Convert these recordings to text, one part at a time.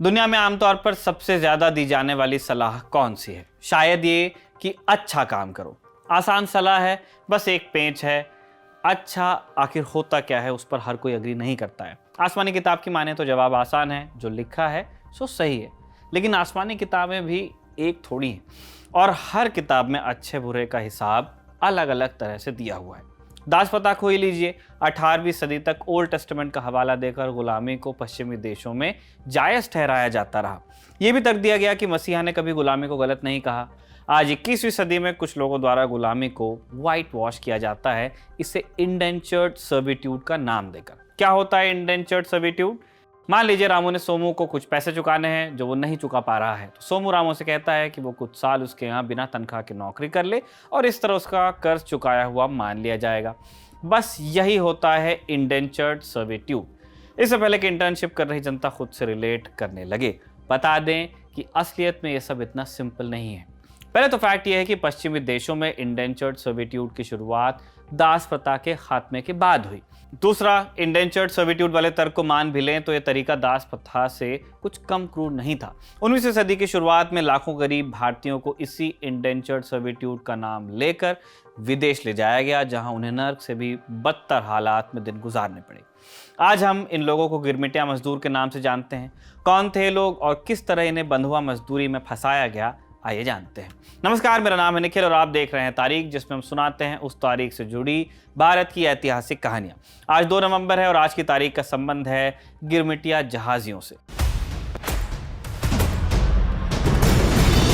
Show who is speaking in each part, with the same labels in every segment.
Speaker 1: दुनिया में आमतौर पर सबसे ज्यादा दी जाने वाली सलाह कौन सी है? शायद ये कि अच्छा काम करो। आसान सलाह है, बस एक पेंच है। अच्छा आखिर होता क्या है उस पर हर कोई अग्री नहीं करता है। आसमानी किताब की माने तो जवाब आसान है, जो लिखा है सो सही है। लेकिन आसमानी किताबें भी एक थोड़ी हैं और हर किताब में अच्छे बुरे का हिसाब अलग अलग तरह से दिया हुआ है। दासप्रथा को ही लीजिए, 18वीं सदी तक ओल्ड टेस्टामेंट का हवाला देकर गुलामी को पश्चिमी देशों में जायज ठहराया जाता रहा। यह भी तर्क दिया गया कि मसीहा ने कभी गुलामी को गलत नहीं कहा। आज 21वीं सदी में कुछ लोगों द्वारा गुलामी को व्हाइट वॉश किया जाता है, इसे इंडेंचर्ड सर्विट्यूड का नाम देकर। क्या होता है इंडेंचर्ड सर्विट्यूड? मान लीजिए रामू ने सोमू को कुछ पैसे चुकाने हैं जो वो नहीं चुका पा रहा है, तो सोमू रामू से कहता है कि वो कुछ साल उसके यहाँ बिना तनख्वाह की नौकरी कर ले और इस तरह उसका कर्ज चुकाया हुआ मान लिया जाएगा। बस यही होता है इंडेंचर्ड सर्विट्यूड। इससे पहले कि इंटर्नशिप कर रही जनता खुद से रिलेट करने लगे, बता दें कि असलियत में यह सब इतना सिंपल नहीं है। पहले तो फैक्ट यह है कि पश्चिमी देशों में इंडेंचर्ड सर्विट्यूड की शुरुआत दास प्रथा के खात्मे के बाद हुई। दूसरा, इंडेंचर्ड सर्विट्यूड वाले तर्क को मान भी लें तो यह तरीका दास प्रथा से कुछ कम क्रूर नहीं था। 19वीं सदी की शुरुआत में लाखों गरीब भारतीयों को इसी इंडेंचर्ड सर्विट्यूड का नाम लेकर विदेश ले जाया गया, जहां उन्हें नर्क से भी बदतर हालात में दिन गुजारने पड़े। आज हम इन लोगों को गिरमिटिया मजदूर के नाम से जानते हैं। कौन थे लोग और किस तरह इन्हें बंधुआ मजदूरी में फंसाया गया, आइए जानते हैं। नमस्कार, मेरा नाम है निखिल और आप देख रहे हैं तारीख, जिसमें हम सुनाते हैं उस तारीख से जुड़ी भारत की ऐतिहासिक कहानियां। आज 2 नवंबर है और आज की तारीख का संबंध है गिरमिटिया जहाजियों से।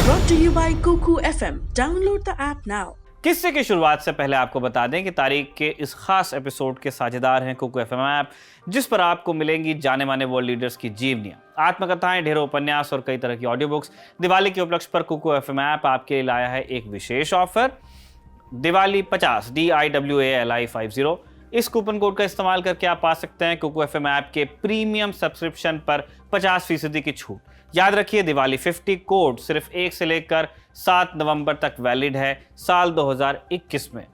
Speaker 2: Brought to you by Kuku FM. Download the app now.
Speaker 1: किस्से की शुरुआत से पहले आपको बता दें कि तारीख के इस खास एपिसोड के साझेदार हैं कुकू एफएम ऐप, जिस पर आपको मिलेंगी जाने माने वर्ल्ड लीडर्स की जीवनियां, आत्मकथाएं, ढेरों उपन्यास और कई तरह की ऑडियो बुक्स। दिवाली के उपलक्ष्य पर कुकू एफएम ऐप आपके लिए लाया है एक विशेष ऑफर, दिवाली 50 DIWALI50। इस कूपन कोड का इस्तेमाल करके आप पा सकते हैं कुकू एफएम ऐप के प्रीमियम सब्सक्रिप्शन पर 50% की छूट। याद रखिए, दिवाली 50 कोड सिर्फ 1 से लेकर 7 नवंबर तक वैलिड है साल 2021 में।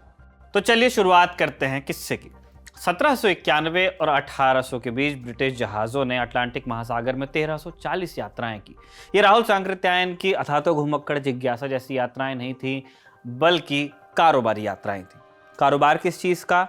Speaker 1: तो चलिए शुरुआत करते हैं किस्से की। 1791 और 1800 के बीच ब्रिटिश जहाज़ों ने अटलांटिक महासागर में 1340 यात्राएं की। ये राहुल सांकृत्यायन की अथातो घुमक्कड़ जिज्ञासा जैसी यात्राएं नहीं थी, बल्कि कारोबारी यात्राएं थी। कारोबार किस चीज़ का?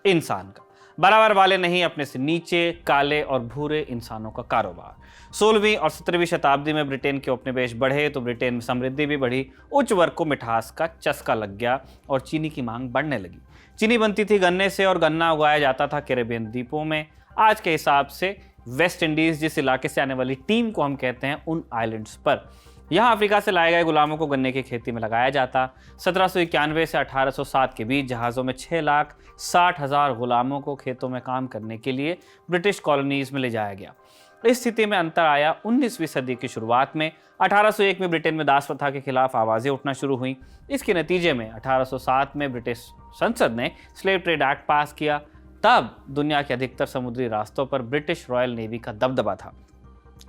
Speaker 1: इंसान का। बराबर वाले नहीं, अपने से नीचे काले और भूरे इंसानों का कारोबार। 16वीं और 17वीं शताब्दी में ब्रिटेन के उपनिवेश बढ़े तो ब्रिटेन में समृद्धि भी बढ़ी। उच्च वर्ग को मिठास का चस्का लग गया और चीनी की मांग बढ़ने लगी। चीनी बनती थी गन्ने से और गन्ना उगाया जाता था कैरेबियन द्वीपों में। आज के हिसाब से वेस्ट इंडीज, जिस इलाके से आने वाली टीम को हम कहते हैं, उन आइलैंड्स पर। यहाँ अफ्रीका से लाए गए गुलामों को गन्ने की खेती में लगाया जाता। 1791 से 1807 के बीच जहाज़ों में 6,60,000 गुलामों को खेतों में काम करने के लिए ब्रिटिश कॉलोनीज में ले जाया गया। इस स्थिति में अंतर आया 19वीं सदी की शुरुआत में। 1801 में ब्रिटेन में दास प्रथा के खिलाफ आवाज़ें उठना शुरू हुई। इसके नतीजे में 1807 में ब्रिटिश संसद ने स्लेव ट्रेड एक्ट पास किया। तब दुनिया के अधिकतर समुद्री रास्तों पर ब्रिटिश रॉयल नेवी का दबदबा था।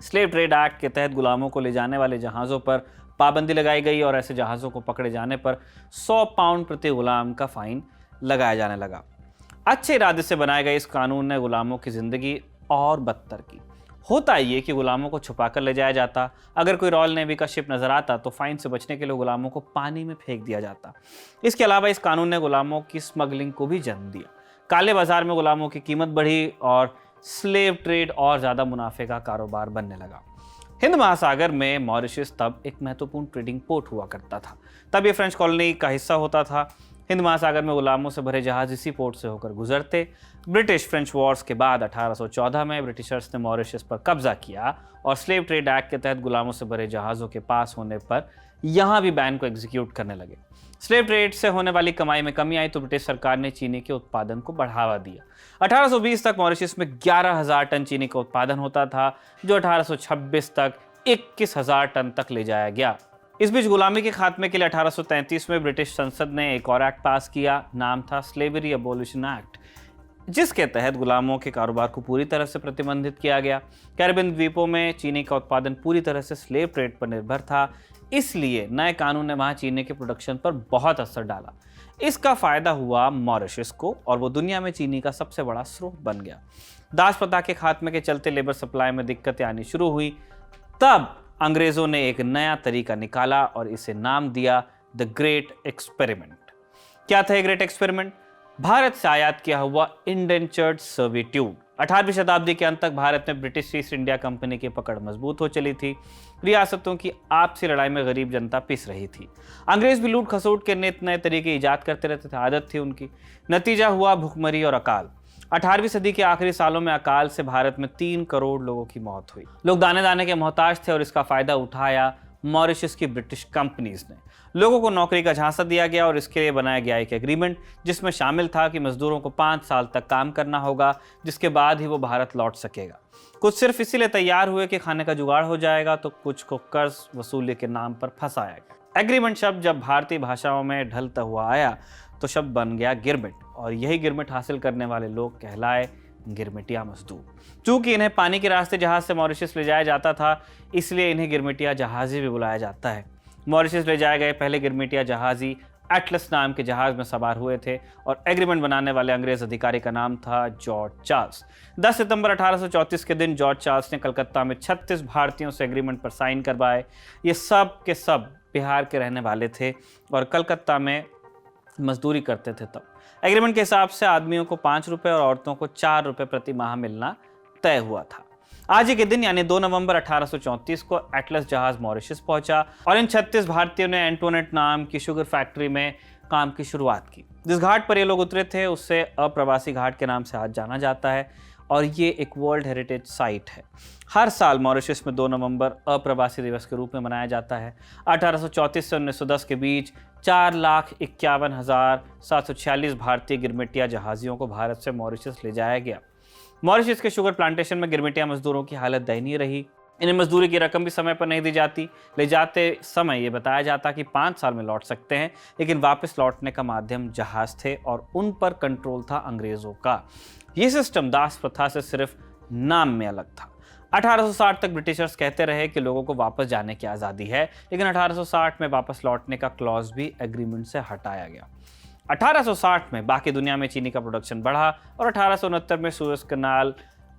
Speaker 1: स्लेव ट्रेड एक्ट के तहत गुलामों को ले जाने वाले जहाज़ों पर पाबंदी लगाई गई और ऐसे जहाज़ों को पकड़े जाने पर 100 पाउंड प्रति गुलाम का फाइन लगाया जाने लगा। अच्छे इरादे से बनाए गए इस कानून ने गुलामों की ज़िंदगी और बदतर की। होता ये कि गुलामों को छुपाकर ले जाया जाता। अगर कोई रॉयल नेवी का शिप नजर आता तो फाइन से बचने के लिए गुलामों को पानी में फेंक दिया जाता। इसके अलावा इस कानून ने गुलामों की स्मगलिंग को भी जन्म दिया। काले बाजार में गुलामों की कीमत बढ़ी और स्लेव ट्रेड और ज़्यादा मुनाफे का कारोबार बनने लगा। हिंद महासागर में मॉरिशस तब एक महत्वपूर्ण ट्रेडिंग पोर्ट हुआ करता था। तब ये फ्रेंच कॉलोनी का हिस्सा होता था। हिंद महासागर में गुलामों से भरे जहाज इसी पोर्ट से होकर गुजरते। ब्रिटिश फ्रेंच वॉर्स के बाद 1814 में ब्रिटिशर्स ने मॉरिशस पर कब्जा किया और स्लेव ट्रेड एक्ट के तहत गुलामों से भरे जहाज़ों के पास होने पर यहाँ भी बैन को एग्जीक्यूट करने लगे। स्लेव ट्रेड से होने वाली कमाई में कमी आई तो ब्रिटिश सरकार ने चीनी के उत्पादन को बढ़ावा दिया। 1820 तक मॉरिशस में 11,000 टन चीनी का उत्पादन होता था, जो 1826 तक 21,000 टन तक ले जाया गया। इस बीच गुलामी के खात्मे के लिए 1833 में ब्रिटिश संसद ने एक और एक्ट पास किया। नाम था स्लेवरी अबॉलिशन एक्ट, जिसके तहत गुलामों के कारोबार को पूरी तरह से प्रतिबंधित किया गया। कैरेबियन द्वीपों में चीनी का उत्पादन पूरी तरह से स्लेव ट्रेड पर निर्भर था, इसलिए नए कानून ने वहां चीनी के प्रोडक्शन पर बहुत असर डाला। इसका फायदा हुआ मॉरिशस को और वो दुनिया में चीनी का सबसे बड़ा स्रोत बन गया। दास प्रथा के खात्मे के चलते लेबर सप्लाई में दिक्कतें आनी शुरू हुई। तब अंग्रेजों ने एक नया तरीका निकाला और इसे नाम दिया द ग्रेट एक्सपेरिमेंट। क्या था ग्रेट एक्सपेरिमेंट? भारत से आयात किया हुआ इंडेंचर्ड सर्विट्यूड। 18वीं शताब्दी के अंत तक भारत में ब्रिटिश ईस्ट इंडिया कंपनी की पकड़ मजबूत हो चली थी। रियासतों की आपसी लड़ाई में गरीब जनता पिस रही थी। अंग्रेज भी लूट खसोट के नए तरीके ईजाद करते रहते थे, आदत थी उनकी। नतीजा हुआ भुखमरी और अकाल। 18वीं सदी के आखिरी सालों में अकाल से भारत में 3 करोड़ लोगों की मौत हुई। लोग दाने दाने के मोहताज थे और इसका फायदा उठाया मॉरिशस की ब्रिटिश कंपनीज ने। लोगों को नौकरी का झांसा दिया गया और इसके लिए बनाया गया एक एग्रीमेंट जिसमें शामिल था कि मजदूरों को 5 साल तक काम करना होगा, जिसके बाद ही वो भारत लौट सकेगा। कुछ सिर्फ इसीलिए तैयार हुए कि खाने का जुगाड़ हो जाएगा, तो कुछ को कर्ज वसूली के नाम पर फंसाया गया। एग्रीमेंट शब्द जब भारतीय भाषाओं में ढलता हुआ आया तो शब्द बन गया गिरमिट, और यही गिरमिट हासिल करने वाले लोग कहलाए गिरमिटिया मजदूर। चूंकि इन्हें पानी के रास्ते जहाज से मॉरिशस ले जाया जाता था, इसलिए इन्हें गिरमिटिया जहाजी भी बुलाया जाता है। मॉरिशस ले जाए गए पहले गिरमिटिया जहाजी एटलस नाम के जहाज में सवार हुए थे और एग्रीमेंट बनाने वाले अंग्रेज अधिकारी का नाम था जॉर्ज चार्ल्स। 10 सितंबर 1834 के दिन जॉर्ज चार्ल्स ने कलकत्ता में 36 भारतीयों से एग्रीमेंट पर साइन करवाए। ये सब के सब बिहार के रहने वाले थे और कलकत्ता में मजदूरी करते थे। तब एग्रीमेंट के हिसाब से आदमियों को 5 रुपए और औरतों को 4 रुपए प्रति माह मिलना तय हुआ था। आज ही के दिन यानी 2 नवंबर 1834 को एटलस जहाज मॉरिशस पहुंचा और इन 36 भारतीयों ने एंटोनेट नाम की शुगर फैक्ट्री में काम की शुरुआत की। जिस घाट पर ये लोग उतरे थे उससे अप्रवासी घाट के नाम से आज जाना जाता है और ये एक वर्ल्ड हेरिटेज साइट है। हर साल मॉरिशस में 2 नवंबर अप्रवासी दिवस के रूप में मनाया जाता है। 1834 से 1910 के बीच 4,51,746 भारतीय गिरमिटिया जहाजियों को भारत से मॉरिशस ले जाया गया। मॉरिशस के शुगर प्लांटेशन में गिरमिटिया मजदूरों की हालत दयनीय रही। इन्हें मजदूरी की रकम भी समय पर नहीं दी जाती। ले जाते समय ये बताया जाता कि 5 साल में लौट सकते हैं, लेकिन वापस लौटने का माध्यम जहाज थे और उन पर कंट्रोल था अंग्रेजों का। ये सिस्टम दास प्रथा से सिर्फ नाम में अलग था। 1860 तक ब्रिटिशर्स कहते रहे कि लोगों को वापस जाने की आज़ादी है, लेकिन 1860 में वापस लौटने का क्लॉज भी एग्रीमेंट से हटाया गया। 1860 में बाकी दुनिया में चीनी का प्रोडक्शन बढ़ा और 1869 में सुएज कनाल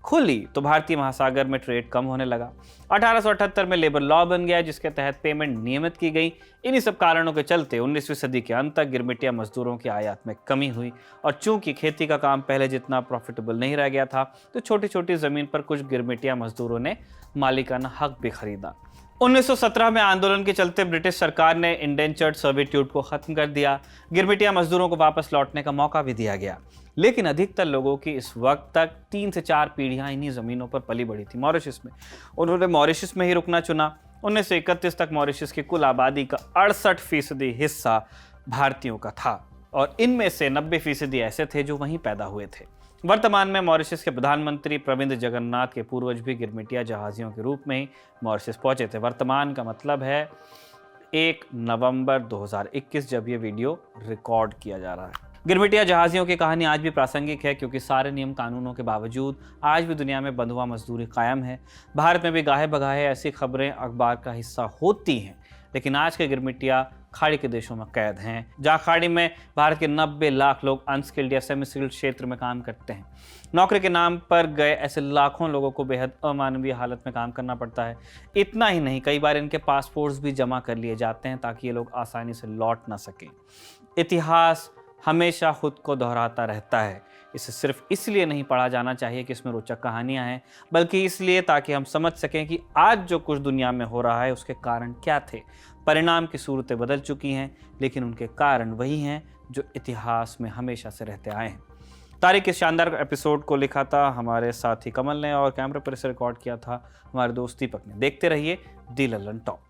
Speaker 1: खुली तो भारतीय महासागर में ट्रेड कम होने लगा। 1878 में लेबर लॉ बन गया जिसके तहत पेमेंट नियमित की गई। इन्हीं सब कारणों के चलते 19वीं सदी के अंत तक गिरमिटिया मजदूरों की आयात में कमी हुई और चूंकि खेती का काम पहले जितना प्रॉफिटेबल नहीं रह गया था, तो छोटी छोटी जमीन पर कुछ गिरमिटिया मजदूरों ने मालिकाना हक भी खरीदा। 1917 में आंदोलन के चलते ब्रिटिश सरकार ने इंडेंचर्ड सर्विट्यूड को खत्म कर दिया। गिरमिटिया मजदूरों को वापस लौटने का मौका भी दिया गया, लेकिन अधिकतर लोगों की इस वक्त तक 3 से 4 पीढ़ियां इन्हीं जमीनों पर पली बढ़ी थी मॉरिशस में। उन्होंने मॉरिशस में ही रुकना चुना। 1931 तक मॉरिशस की कुल आबादी का 68% हिस्सा भारतीयों का था और इनमें से 90% ऐसे थे जो वहीं पैदा हुए थे। वर्तमान में मॉरिशस के प्रधानमंत्री प्रविंद जगन्नाथ के पूर्वज भी गिरमिटिया जहाजियों के रूप में ही मॉरिशस पहुंचे थे। वर्तमान का मतलब है 1 नवंबर 2021 जब ये वीडियो रिकॉर्ड किया जा रहा है। गिरमिटिया जहाजियों की कहानी आज भी प्रासंगिक है क्योंकि सारे नियम कानूनों के बावजूद आज भी दुनिया में बंधुआ मजदूरी कायम है। भारत में भी गाहे बगाहे ऐसी खबरें अखबार का हिस्सा होती हैं, लेकिन आज के गिरमिटिया खाड़ी के देशों में कैद हैं, जहाँ खाड़ी में भारत के 90 लाख लोग अनस्किल्ड या सेमी स्किल्ड क्षेत्र में काम करते हैं। नौकरी के नाम पर गए ऐसे लाखों लोगों को बेहद अमानवीय हालत में काम करना पड़ता है। इतना ही नहीं, कई बार इनके पासपोर्ट्स भी जमा कर लिए जाते हैं ताकि ये लोग आसानी से लौट ना सकें। इतिहास हमेशा खुद को दोहराता रहता है। इसे सिर्फ इसलिए नहीं पढ़ा जाना चाहिए कि इसमें रोचक कहानियां हैं, बल्कि इसलिए ताकि हम समझ सकें कि आज जो कुछ दुनिया में हो रहा है उसके कारण क्या थे। परिणाम की सूरतें बदल चुकी हैं, लेकिन उनके कारण वही हैं जो इतिहास में हमेशा से रहते आए हैं। तारीख इस शानदार एपिसोड को लिखा था हमारे साथी कमल ने और कैमरे पर इसे रिकॉर्ड किया था हमारे दोस्त दीपक ने। देखते रहिए दी लल्लन टॉक।